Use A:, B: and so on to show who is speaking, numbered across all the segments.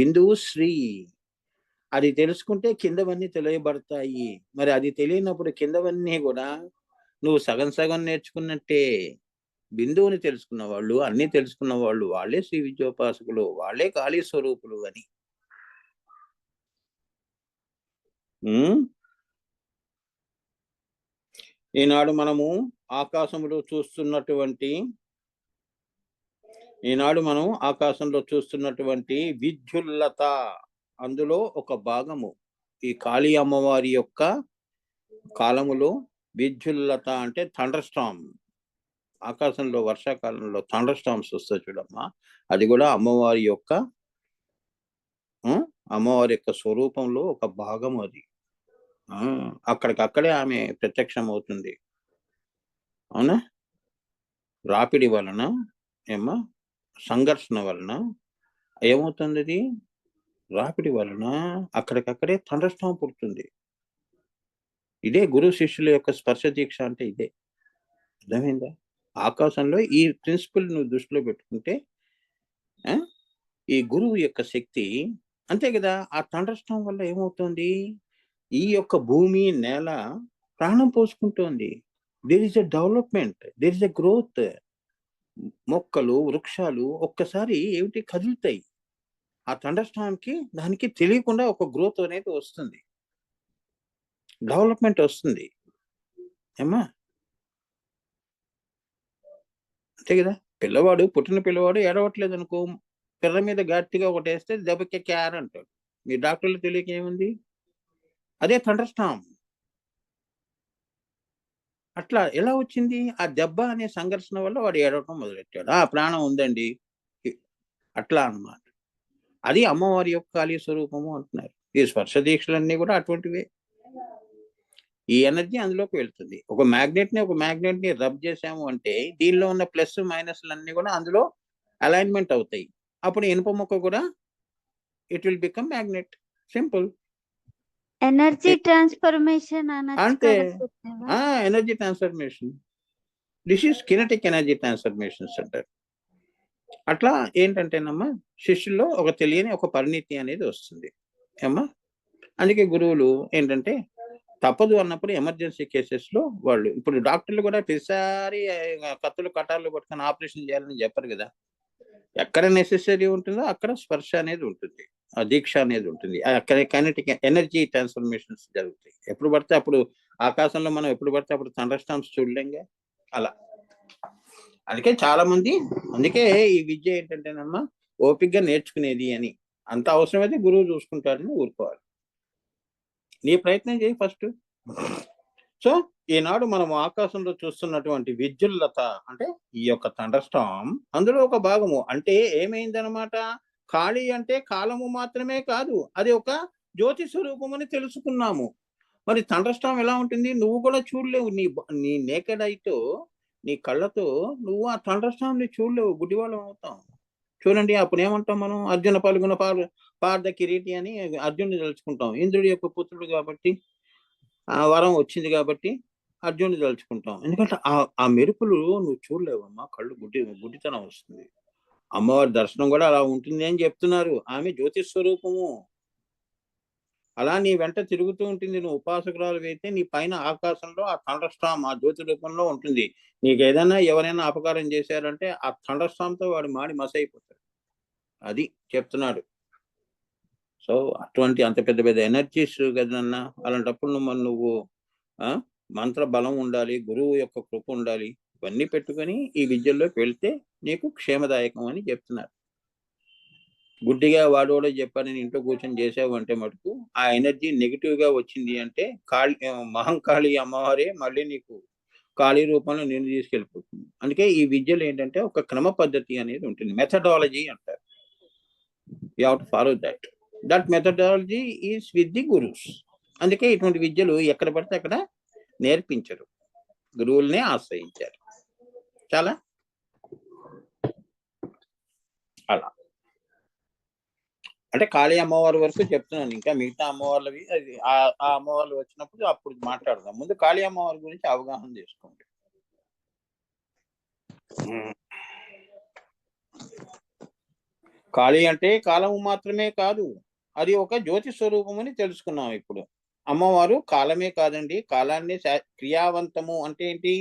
A: బిందువు శ్రీ. అది తెలుసుకుంటే కిందవన్నీ తెలియబడతాయి. మరి అది తెలియనప్పుడు కిందవన్నీ కూడా నువ్వు సగం సగం నేర్చుకున్నట్టే. బిందువుని తెలుసుకున్న వాళ్ళు, అన్నీ తెలుసుకున్న వాళ్ళు, వాళ్ళే శ్రీ విద్యోపాసకులు, వాళ్ళే కాళీ స్వరూపులు అని. ఈనాడు మనము ఆకాశంలో చూస్తున్నటువంటి విద్యుల్లత అందులో ఒక భాగము ఈ కాళీ అమ్మవారి యొక్క కాలములో విద్యుల్లత అంటే థండర్ స్టార్మ్. ఆకాశంలో వర్షాకాలంలో థండర్ స్టార్మ్స్ వస్తాయి చూడమ్మా, అది కూడా అమ్మవారి యొక్క స్వరూపంలో ఒక భాగం అది. అక్కడికక్కడే ఆమె ప్రత్యక్షం అవుతుంది. అవునా? రాపిడి వలన సంఘర్షణ వలన ఏమవుతుంది? అది రాపిడి వలన అక్కడికక్కడే థండర్ స్టార్మ్ పుడుతుంది. ఇదే గురు శిష్యుల యొక్క స్పర్శ దీక్ష అంటే ఇదే. అర్థమైందా? ఆకాశంలో ఈ ప్రిన్సిపల్ నువ్వు దృష్టిలో పెట్టుకుంటే ఈ గురువు యొక్క శక్తి అంతే కదా. ఆ థండర్ స్టార్మ్ వల్ల ఏమవుతుంది? ఈ యొక్క భూమి నేల ప్రాణం పోసుకుంటోంది. There is a development, there is a growth. మొక్కలు, వృక్షాలు ఒక్కసారి ఏమిటి కదులుతాయి. ఆ థండర్ స్టార్మ్కి దానికి తెలియకుండా ఒక గ్రోత్ అనేది వస్తుంది, డెవలప్మెంట్ వస్తుంది. ఏమ్మా అంతే కదా. పుట్టిన పిల్లవాడు ఏడవట్లేదు అనుకో, పిల్ల మీద గట్టిగా ఒకటి వేస్తే దెబ్బకి క్యార్ అంటాడు. మీ డాక్టర్లు తెలియక ఏముంది? అదే థండర్ స్టార్మ్. అట్లా ఎలా వచ్చింది? ఆ దెబ్బ అనే సంఘర్షణ వల్ల వాడు ఏడవటం మొదలెట్టాడు. ప్రాణం ఉందండి, అట్లా అన్నమాట. అది అమ్మవారి యొక్క కాళీ స్వరూపము అంటున్నారు. ఈ స్పర్శ దీక్షలన్నీ కూడా అటువంటివే. ఈ ఎనర్జీ అందులోకి వెళ్తుంది. ఒక మ్యాగ్నెట్ ని రబ్ చేసాము అంటే దీనిలో ఉన్న ప్లస్ మైనస్లు అన్ని కూడా అందులో అలైన్మెంట్ అవుతాయి. అప్పుడు ఇనుప ముక్క కూడా it will become magnet. Simple.
B: Energy transformation
A: అంటే energy transformation. This is kinetic energy transformations అంటారు. అట్లా ఏంటంటేనమ్మా శిష్యుల్లో ఒక తెలియని ఒక పరిణితి అనేది వస్తుంది అమ్మా. అందుకే గురువులు ఏంటంటే తప్పదు అన్నప్పుడు ఎమర్జెన్సీ కేసెస్ లో వాళ్ళు, ఇప్పుడు డాక్టర్లు కూడా ప్రతిసారి కత్తులు కటార్లు పట్టుకొని ఆపరేషన్ చేయాలని చెప్పరు కదా. ఎక్కడ నెసెసరీ ఉంటుందో అక్కడ స్పర్శ అనేది ఉంటుంది, ఆ దీక్ష అనేది ఉంటుంది. అక్కడ కైనెటిక్ ఎనర్జీ ట్రాన్స్ఫర్మేషన్స్ జరుగుతాయి. ఎప్పుడు పడితే అప్పుడు ఆకాశంలో మనం ఎప్పుడు పడితే అప్పుడు థండర్ స్టార్మ్స్ చూడలేంగా. అలా అందుకే ఈ విద్య ఏంటంటేనమ్మా ఓపికగా నేర్చుకునేది అని. అంత అవసరమైతే గురువు చూసుకుంటారని ఊరుకోవాలి. నీ ప్రయత్నం చేయి ఫస్ట్. సో ఈనాడు మనం ఆకాశంలో చూస్తున్నటువంటి విద్యుల్లత అంటే ఈ యొక్క థండర్ స్టార్మ్ అందులో ఒక భాగము. అంటే ఏమైందనమాట? ఖాళీ అంటే కాలము మాత్రమే కాదు, అది ఒక జ్యోతి స్వరూపం అని తెలుసుకున్నాము. మరి థండర్ స్టార్మ్ ఎలా ఉంటుంది? నువ్వు కూడా చూడలేవు. నీ నేకెడ్ ఐతో, నీ కళ్ళతో నువ్వు ఆ థండర్ స్టార్మ్ ని చూడలేవు, గుడ్డివాళ్ళం అవుతాం. చూడండి, అప్పుడు ఏమంటాం మనం? అర్జున పాల్గొన పార్థ కిరీటి అని అర్జునుడిని తలుచుకుంటాం. ఇంద్రుడి యొక్క పుత్రుడు కాబట్టి, ఆ వరం వచ్చింది కాబట్టి అర్జునుడిని తలుచుకుంటాం. ఎందుకంటే ఆ మెరుపులు నువ్వు చూడలేవమ్మా, కళ్ళు గుడ్డితనం వస్తుంది. అమ్మవారి దర్శనం కూడా అలా ఉంటుంది అని చెప్తున్నారు. ఆమె జ్యోతిస్వరూపము. అలా నీ వెంట తిరుగుతూ ఉంటుంది. నువ్వు ఉపాసకురాలు అయితే నీ పైన ఆకాశంలో ఆ థండర్ స్టార్మ్ ఆ జ్యోతి రూపంలో ఉంటుంది. నీకు ఏదైనా ఎవరైనా అపకారం చేశారంటే ఆ థండర్ స్టార్మ్తో వాడు మాడి మసైపోతాడు. అది చెప్తున్నాడు. సో అటువంటి అంత పెద్ద పెద్ద ఎనర్జీస్ కదన్నా. అలాంటప్పుడు నువ్వు మంత్ర బలం ఉండాలి, గురువు యొక్క కృప ఉండాలి. ఇవన్నీ పెట్టుకొని ఈ విద్యల్లోకి వెళ్తే నీకు క్షేమదాయకం అని చెప్తున్నారు. గుడ్డిగా వాడోడే చెప్పారని ఇంట్లో కూర్చొని చేసావు అంటే మటుకు ఆ ఎనర్జీ నెగిటివ్ గా వచ్చింది అంటే మహంకాళి అమ్మవారే మళ్ళీ నీకు కాళీ రూపంలో నేను తీసుకెళ్ళిపోతుంది. అందుకే ఈ విద్యలు ఏంటంటే ఒక క్రమ పద్ధతి అనేది ఉంటుంది, మెథడాలజీ అంటారు. You have to follow that methodology is with the gurus. అందుకే ఇటువంటి విద్యలు ఎక్కడ పడితే అక్కడ నేర్పించరు, గురువులనే ఆశ్రయించారు. చాలా అలా అంటే కాళీ అమ్మవారి వరకు చెప్తున్నాను. ఇంకా మిగతా అమ్మవార్లవి అది ఆ అమ్మవార్లు వచ్చినప్పుడు అప్పుడు మాట్లాడదాం. ముందు కాళీ అమ్మవారి గురించి అవగాహన చేసుకోండి. ఖాళీ అంటే కాలము మాత్రమే కాదు, అది ఒక జ్యోతి స్వరూపమని తెలుసుకున్నాం ఇప్పుడు. అమ్మవారు కాలమే కాదండి, కాలాన్ని క్రియావంతము అంటే ఏంటి?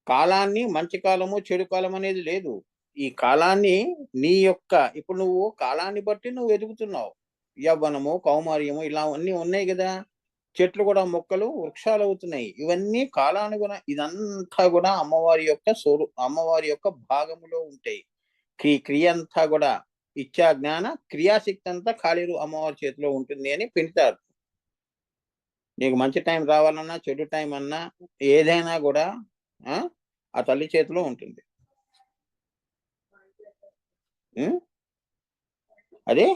A: కాలాన్ని మంచి కాలము, చెడు కాలం అనేది లేదు. ఈ కాలాన్ని నీ యొక్క ఇప్పుడు నువ్వు కాలాన్ని బట్టి నువ్వు ఎదుగుతున్నావు. యవ్వనము, కౌమార్యము ఇలా అన్నీ ఉన్నాయి గదా! చెట్లు గూడా మొక్కలు వృక్షాలవుతున్నాయి. ఇవన్నీ కాలానుగుణ ఇదంతా గూడా అమ్మవారి యొక్క భాగములో ఉంటాయి. క్రియ అంతా గూడా ఇచ్చా జ్ఞాన క్రియాశక్తి అంతా కాళీరు అమ్మవారి చేతిలో ఉంటుంది అని పెడతారు. నీకు మంచి టైం రావాలన్నా, చెడు టైం అన్నా ఏదైనా గూడా ఆ! ఆ తల్లి చేతిలో ఉంటుంది. హ్మ్. అదే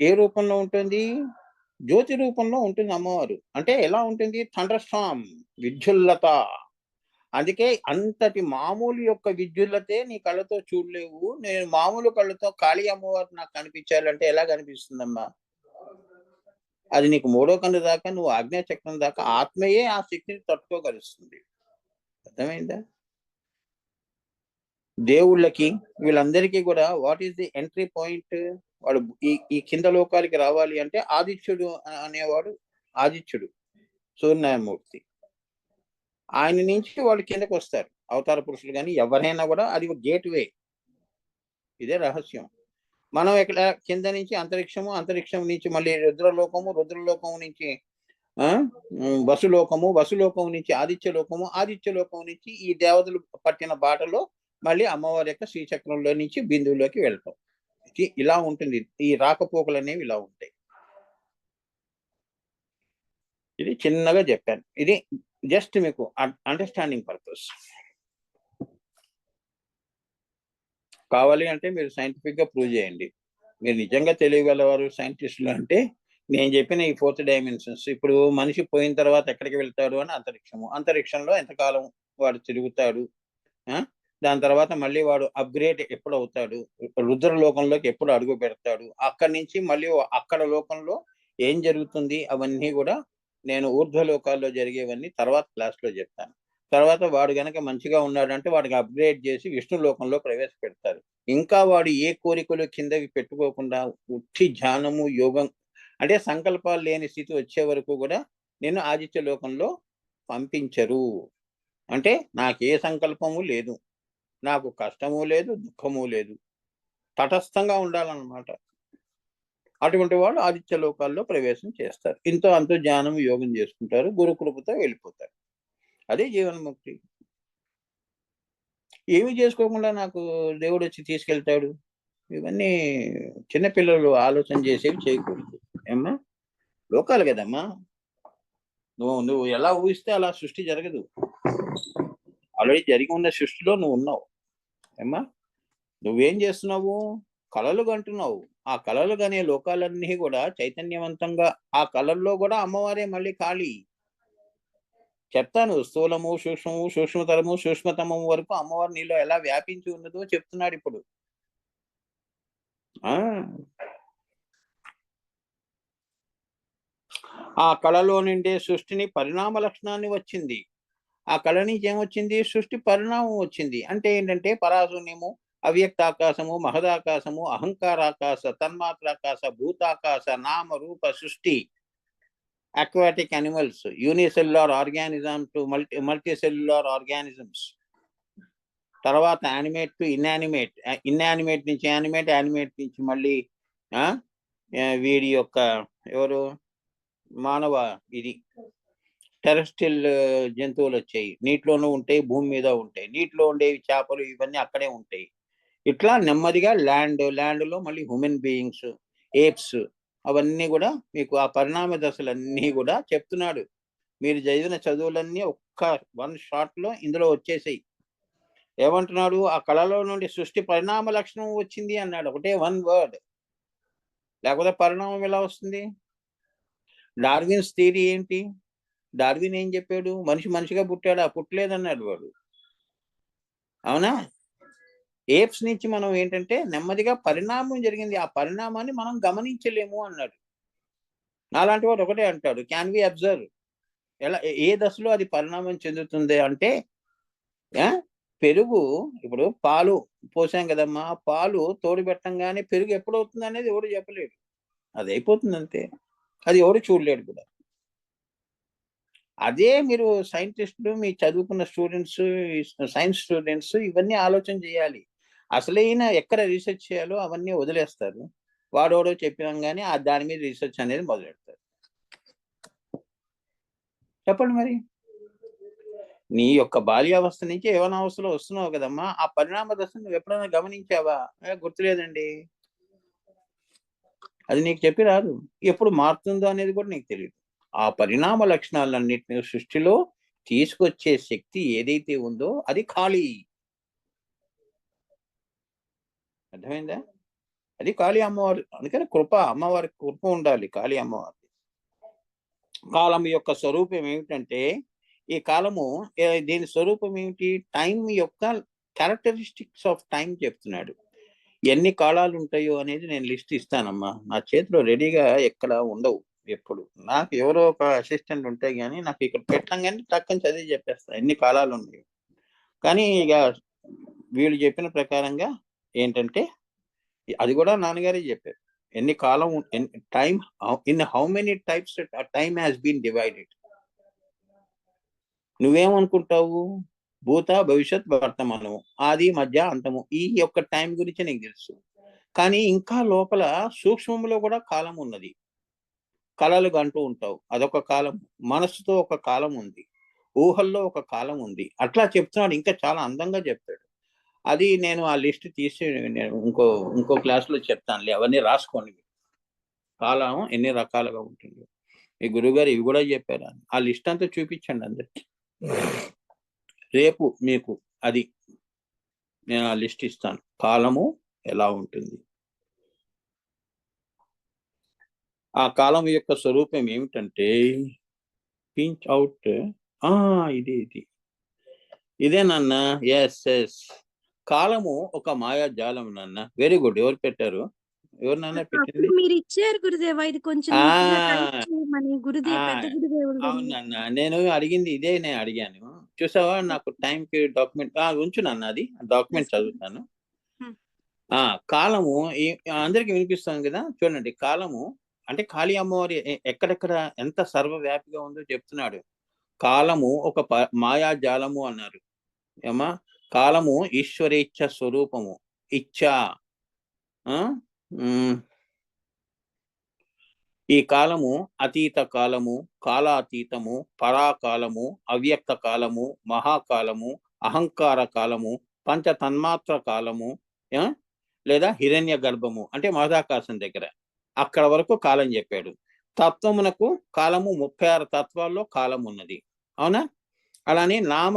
A: ఏ రూపంలో ఉంటుంది? జ్యోతి రూపంలో ఉంటుంది అమ్మవారు. అంటే ఎలా ఉంటుంది? Thunder Storm, Vidyullatha. అందుకే అంతటి మామూలు యొక్క విద్యుల్లతే నీ కళ్ళతో చూడలేవు. నేను మామూలు కళ్ళతో కాళీ అమ్మవారు నాకు కనిపించాలంటే ఎలా కనిపిస్తుందమ్మా? అది నీకు మూడో కన్ను దాకా నువ్వు ఆజ్ఞా చక్రం దాకా ఆత్మయే ఆ శక్తిని తట్టుకోగలుస్తుంది. అర్థమైందా? దేవుళ్ళకి వీళ్ళందరికీ కూడా what is the entry point? వాడు ఈ కింద లోకాలకి రావాలి అంటే ఆదిత్యుడు అనేవాడు ఆదిత్యుడు, సూర్యనారాయణమూర్తి. ఆయన నుంచి వాళ్ళు కిందకి వస్తారు. అవతార పురుషులు గాని ఎవరైనా కూడా అది ఒక గేట్‌వే. ఇదే రహస్యం. మనం ఇక్కడ కింద నుంచి అంతరిక్షము, అంతరిక్షం నుంచి మళ్ళీ రుద్రలోకము, రుద్రలోకం నుంచి వసులోకము, వసులోకం నుంచి ఆదిత్యలోకము, ఆదిత్యలోకం నుంచి ఈ దేవతలు పట్టిన బాటలో మళ్ళీ అమ్మవారి యొక్క శ్రీచక్రంలో నుంచి బిందువులోకి వెళ్ళటం. ఇలా ఉంటుంది. ఈ రాకపోకలనేవి ఇలా ఉంటాయి. ఇది చిన్నగా చెప్పాను. ఇది జస్ట్ మీకు అండర్‌స్టాండింగ్ పర్పస్. కావాలి అంటే మీరు సైంటిఫిక్‌గా ప్రూవ్ చేయండి. మీరు నిజంగా తెలియగలవారు సైంటిస్టులు అంటే నేను చెప్పిన ఈ 4th డైమెన్షన్స్. ఇప్పుడు మనిషి పోయిన తర్వాత ఎక్కడికి వెళ్తాడు అని అంతరిక్షము. అంతరిక్షంలో ఎంతకాలం వాడు తిరుగుతాడు? ఆ! దాని తర్వాత మళ్ళీ వాడు అప్‌గ్రేడ్ ఎప్పుడవుతాడు? రుద్ర లోకంలోకి ఎప్పుడు అడుగు పెడతాడు? అక్కడి నుంచి మళ్ళీ అక్కడ లోకంలో ఏం జరుగుతుంది? అవన్నీ గూడా నేను ఊర్ధ్వ లోకాల్లో జరిగేవన్నీ తర్వాత క్లాస్‌లో జెప్తాను. తర్వాత వాడు గనక మంచిగా ఉన్నాడంటే వాడికి అప్‌గ్రేడ్ జేసి విష్ణు లోకంలో ప్రవేశపెడతారు. ఇంకా వాడు ఏ కోరికలు కిందకి పెట్టుకోకుండా ఉట్టి ధ్యానము, యోగం అంటే సంకల్పాలు లేని స్థితి వచ్చే వరకు గూడా నిన్ను ఆదిత్య లోకంలో పంపించరు. అంటే నాకే సంకల్పము లేదు. నాకు కష్టము లేదు, దుఃఖము లేదు. తటస్థంగా ఉండాలన్నమాట. అటువంటి వాళ్ళు ఆదిత్య లోకాల్లో ప్రవేశం చేస్తారు. ఇంతో అంతో జ్ఞానం, యోగం చేసుకుంటారు. గురు కృపతో వెళ్ళిపోతారు. అదే జీవన్ముక్తి. ఏమి చేసుకోకుండా నాకు దేవుడొచ్చి తీసుకెళ్తాడు. ఇవన్నీ చిన్న పిల్లలు ఆలోచన చేసేవి చేయకూడదు. ఏమ్మా? లోకాలు గదమ్మా! నువ్వు ఎలా ఊహిస్తే అలా సృష్టి జరగదు. ఆల్రెడీ జరిగి ఉన్న సృష్టిలో నువ్వున్నావు. ఏమ్మా? నువ్వేం చేస్తున్నావు? కలలు కంటున్నావు. ఆ కలలు కనే లోకాలన్నీ కూడా చైతన్యవంతంగా ఆ కలల్లో కూడా అమ్మవారే మళ్ళీ కాళీ. చెప్తాను స్థూలము, సూక్ష్మము, సూక్ష్మతరము, సూక్ష్మతమము వరకు అమ్మవారు నీలో ఎలా వ్యాపించి ఉన్నదో చెప్తున్నాడిప్పుడు. ఆ! ఆ కళలో నుండే సృష్టిని పరిణామ లక్షణాన్ని వచ్చింది. ఆ కళ నుంచి ఏమొచ్చింది? సృష్టి పరిణామం వచ్చింది. అంటే ఏంటంటే పరాశూన్యము, అవ్యక్తాకాశము, మహదాకాశము, అహంకారాకాశ, తన్మాత్రాకాశ, భూతాకాశ, నామ రూప సృష్టి, aquatic animals, unicellular organism to multicellular organisms. తర్వాత యానిమేట్ టు ఇన్యానిమేట్, ఇన్యానిమేట్ నుంచి యానిమేట్, యానిమేట్ నుంచి మళ్ళీ వీడి యొక్క ఎవరు మానవ ఇది టెరెస్ట్రియల్ జంతువులు వచ్చాయి. నీటిలోనూ ఉంటాయి, భూమి మీద ఉంటాయి. నీటిలో ఉండేవి చేపలు ఇవన్నీ అక్కడే ఉంటాయి. ఇట్లా నెమ్మదిగా ల్యాండ్‌లో మళ్ళీ హ్యూమన్ బీయింగ్స్, ఏప్స్ అవన్నీ గూడా మీకు ఆ పరిణామ దశలన్నీ గూడా చెప్తున్నాడు. మీరు చదివిన చదువులన్నీ ఒక్క వన్ షాట్‌లో ఇందులో వచ్చేసాయి. ఏమంటున్నాడు? ఆ కళలో నుండి సృష్టి పరిణామ లక్షణం వచ్చింది అన్నాడు. ఒకటే వన్ వర్డ్. లేకపోతే పరిణామం ఎలా వస్తుంది? డార్విన్స్ థియరీ ఏంటి? డార్విన్ ఏం చెప్పాడు? మనిషి మనిషిగా పుట్టాడా? పుట్టలేదన్నాడు వాడు. అవునా? ఏప్స్ నుంచి మనం ఏంటంటే నెమ్మదిగా పరిణామం జరిగింది. ఆ పరిణామాన్ని మనం గమనించలేము అన్నాడు. నాలాంటి వాడు ఒకటే అంటాడు. Can we observe? ఎలా ఏ దశలో అది పరిణామం చెందుతుంది అంటే పెరుగు ఇప్పుడు పాలు పోసాం కదమ్మా, పాలు తోడు పెట్టంగానే పెరుగు ఎప్పుడవుతుంది అనేది ఎవడు చెప్పలేడు, అది అయిపోతుంది అంతే, అది ఎవడు చూడలేడు కూడా. అదే మీరు సైంటిస్టులు, మీ చదువుకున్న స్టూడెంట్స్, సైన్స్ స్టూడెంట్స్ ఇవన్నీ ఆలోచన చేయాలి. అసలైన ఎక్కడ రీసెర్చ్ చేయాలో అవన్నీ వదిలేస్తారు, వాడోడో చెప్పినాం కానీ దాని మీద రీసెర్చ్ అనేది మొదలెడతారు. చెప్పండి మరి, నీ యొక్క బాల్యావస్థ నుంచి యవనావస్థలో వస్తున్నావు కదమ్మా, ఆ పరిణామ దశను నువ్వు ఎప్పుడైనా గమనించావా? గుర్తులేదండి, అది నీకు చెప్పి రాదు. ఎప్పుడు మారుతుందో అనేది కూడా నీకు తెలియదు. ఆ పరిణామ లక్షణాలన్నింటినీ సృష్టిలో తీసుకొచ్చే శక్తి ఏదైతే ఉందో అది ఖాళీ. అర్థమైందా? అది కాళీ అమ్మవారు. అందుకని కృప, అమ్మవారికి కృప ఉండాలి కాళీ అమ్మవారి. కాలం యొక్క స్వరూపం ఏమిటంటే, ఈ కాలము దీని స్వరూపం ఏమిటి? టైం యొక్క క్యారెక్టరిస్టిక్స్ ఆఫ్ టైం చెప్తున్నాడు. ఎన్ని కాలాలు ఉంటాయో అనేది నేను లిస్ట్ ఇస్తానమ్మా, నా చేతిలో రెడీగా ఎక్కడ ఉండవు ఎప్పుడు. నాకు ఎవరో ఒక అసిస్టెంట్ ఉంటే గానీ నాకు ఇక్కడ పెట్టంగానే టక్కని చదివి చెప్పేస్తా ఎన్ని కాలాలు ఉన్నాయో. కానీ ఇక వీళ్ళు చెప్పిన ప్రకారంగా ఏంటంటే, అది కూడా నాన్నగారే చెప్పారు, ఎన్ని కాలం time in how many types time has been divided. నువ్వేమనుకుంటావు? భూత, భవిష్యత్, వర్తమానము, ఆది, మధ్య, అంతము, ఈ యొక్క టైం గురించి నీకు తెలుసు. కానీ ఇంకా లోపల సూక్ష్మంలో కూడా కాలం ఉన్నది. కళలు అంటూ ఉంటావు, అదొక కాలం. మనస్సుతో ఒక కాలం ఉంది, ఊహల్లో ఒక కాలం ఉంది. అట్లా చెప్తున్నాడు, ఇంకా చాలా అందంగా చెప్తాడు. అది నేను ఆ లిస్ట్ తీసి నేను ఇంకో క్లాస్లో చెప్తానులే, అవన్నీ రాసుకోండి. కాలం ఎన్ని రకాలుగా ఉంటుంది, మీ గురువుగారు ఇవి కూడా చెప్పారు. ఆ లిస్ట్ అంతా చూపించండి అందరికి. రేపు మీకు అది నేను ఆ లిస్ట్ ఇస్తాను, కాలము ఎలా ఉంటుంది, ఆ కాలం యొక్క స్వరూపం ఏమిటంటే, పించ్ అవుట్, ఇదే నాన్న. ఎస్, కాలము ఒక మాయాజాలం నాన్న. Very good. ఎవరు పెట్టారు? ఎవరు నాన్న పెట్టింది?
C: మీరు ఇచ్చారు గురుదేవా, ఇది కొంచెం పెద్ద గురుదేవుడు.
A: అవునన్న, నేను అడిగింది ఇదే, నేను అడిగాను. చూసావా, నాకు టైంకి డాక్యుమెంట్ ఉంచు నాన్న, అది డాక్యుమెంట్ చదువుతాను. కాలము అందరికి వినిపిస్తుంది కదా, చూడండి. కాలము అంటే కాళీ అమ్మవారి ఎక్కడెక్కడ ఎంత సర్వవ్యాపిగా ఉందో చెప్తున్నాడు. కాలము ఒక మాయాజాలము అన్నారు ఏమా. కాలము ఈశ్వరేచ్ఛ స్వరూపము, ఇచ్ఛ. ఈ కాలము అతీత కాలము, కాలాతీతము, పరాకాలము, అవ్యక్త కాలము, మహాకాలము, అహంకార కాలము, పంచ తన్మాత్ర కాలము, లేదా హిరణ్య గర్భము అంటే మహదాకాశం దగ్గర, అక్కడ వరకు కాలం చెప్పాడు. తత్వమునకు కాలము 36 తత్వాల్లో కాలం ఉన్నది, అవునా? అలానే నామ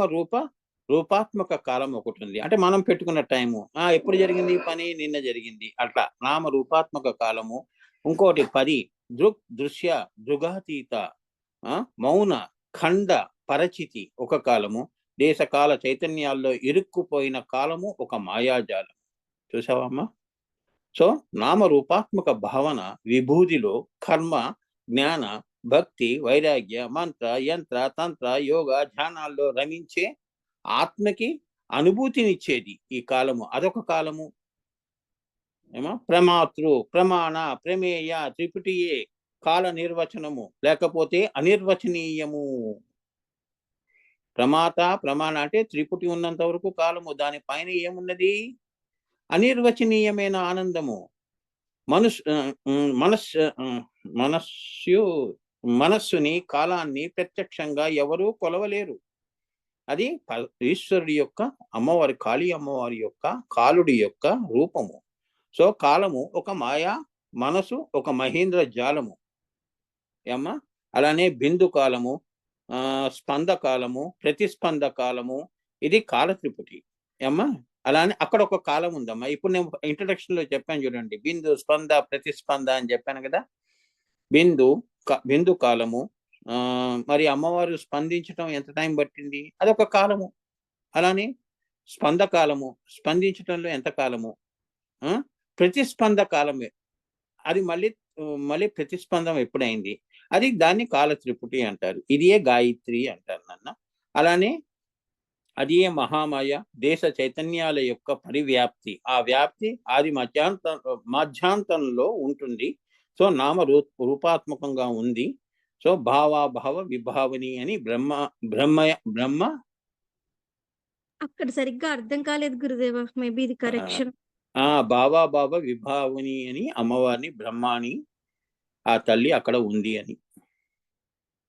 A: రూపాత్మక కాలం ఒకటి ఉంది, అంటే మనం పెట్టుకున్న టైము. ఎప్పుడు జరిగింది ఈ పని? నిన్న జరిగింది. అట్లా నామ రూపాత్మక కాలము. ఇంకోటి 10 దృశ్య, దృగాతీత, మౌన, ఖండ, పరచితి ఒక కాలము. దేశకాల చైతన్యాల్లో ఇరుక్కుపోయిన కాలము ఒక మాయాజాలం. చూసావమ్మా? సో నామ రూపాత్మక భావన విభూతిలో కర్మ, జ్ఞాన, భక్తి, వైరాగ్య, మంత్ర, యంత్ర, తంత్ర, యోగ, ధ్యానాల్లో రమించే ఆత్మకి అనుభూతినిచ్చేది ఈ కాలము. అదొక కాలము. ప్రమాతృ, ప్రమాణ, ప్రమేయ, త్రిపుటియే కాల నిర్వచనము, లేకపోతే అనిర్వచనీయము. ప్రమాత, ప్రమాణ అంటే త్రిపుటి ఉన్నంత వరకు కాలము, దానిపైన ఏమున్నది? అనిర్వచనీయమైన ఆనందము. మనస్సుని, కాలాన్ని ప్రత్యక్షంగా ఎవరూ కొలవలేరు. అది ఈశ్వరుడి యొక్క, అమ్మవారి కాళీ అమ్మవారి యొక్క, కాలుడి యొక్క రూపము. సో కాలము ఒక మాయా, మనసు ఒక మహేంద్ర జాలము ఏమ్మా. అలానే బిందు కాలము, స్పంద కాలము, ప్రతిస్పంద కాలము, ఇది కాల త్రిపుటి ఏమ్మా. అలానే అక్కడ ఒక కాలం ఉందమ్మా. ఇప్పుడు నేను ఇంట్రడక్షన్ లో చెప్పాను చూడండి, బిందు, స్పంద, ప్రతిస్పంద అని చెప్పాను కదా. బిందు కాలము, మరి అమ్మవారు స్పందించడం ఎంత టైం పట్టింది, అదొక కాలము. అలానే స్పంద కాలము, స్పందించడంలో ఎంత కాలము. ప్రతిస్పంద కాలమే, అది మళ్ళీ ప్రతిస్పందం ఎప్పుడైంది, అది దాన్ని కాల త్రిపుటి అంటారు. ఇదే గాయత్రి అంటారు నాన్న. అలానే అది మహామాయ దేశ చైతన్యాల యొక్క పరివ్యాప్తి. ఆ వ్యాప్తి ఆది మధ్యాంతంలో ఉంటుంది. సో రూపాత్మకంగా ఉంది. సో భావాభావ విభావని అని బ్రహ్మ
C: అక్కడ సరిగ్గా అర్థం కాలేదు గురుదేవ. మేబీ ఇది కరెక్షన్.
A: భావాభావ విభావని అని అమ్మవారిని బ్రహ్మాని ఆ తల్లి అక్కడ ఉంది అని.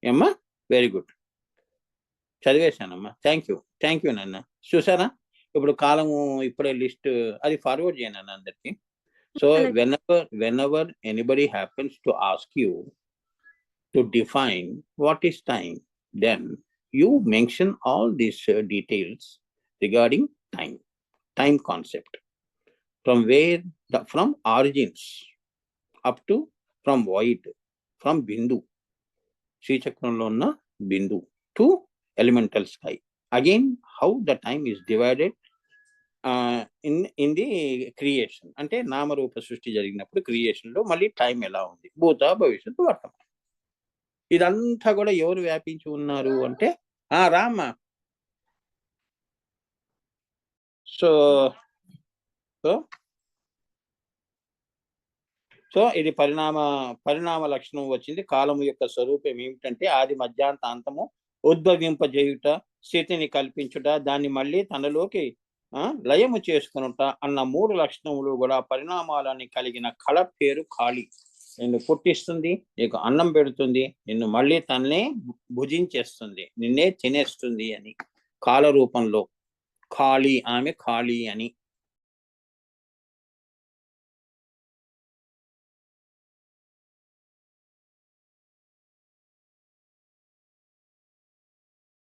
A: ఏమ్మా, వెరీ గుడ్, చదివేశానమ్మా. థ్యాంక్ యూ నాన్న. చూసారా, ఇప్పుడు కాలము ఇప్పుడే లిస్ట్ అది ఫార్వర్డ్ చేయను అన్న అందరికి. So whenever anybody happens to ask you to define what is time, then you mention all these details regarding time concept, from origins up to from void, from bindu, శ్రీచక్రంలో ఉన్న బిందు to elemental sky. Again, how the time is divided in the creation. అంటే నామరూప సృష్టి జరిగినప్పుడు creation లో మళ్ళీ time ఎలా ఉంది, భూత భవిష్యత్తు వర్తమానం, ఇదంతా కూడా ఎవరు వ్యాపించి ఉన్నారు అంటే రామ్మ. సో ఇది పరిణామ లక్షణం వచ్చింది. కాలము యొక్క స్వరూపం ఏమిటంటే ఆది మధ్యాంత అంతము, ఉద్భవింపజేయుట, స్థితిని కల్పించుట, దాన్ని మళ్ళీ తనలోకి లయము చేసుకునుట అన్న 3 లక్షణములు కూడా పరిణామాలని కలిగిన కళ పేరు కాళి. నిన్ను పుట్టిస్తుంది, నీకు అన్నం పెడుతుంది, నిన్ను మళ్ళీ తన్నే భుజించేస్తుంది, నిన్నే తినేస్తుంది అని కాల రూపంలో కాళి, ఆమె కాళి అని.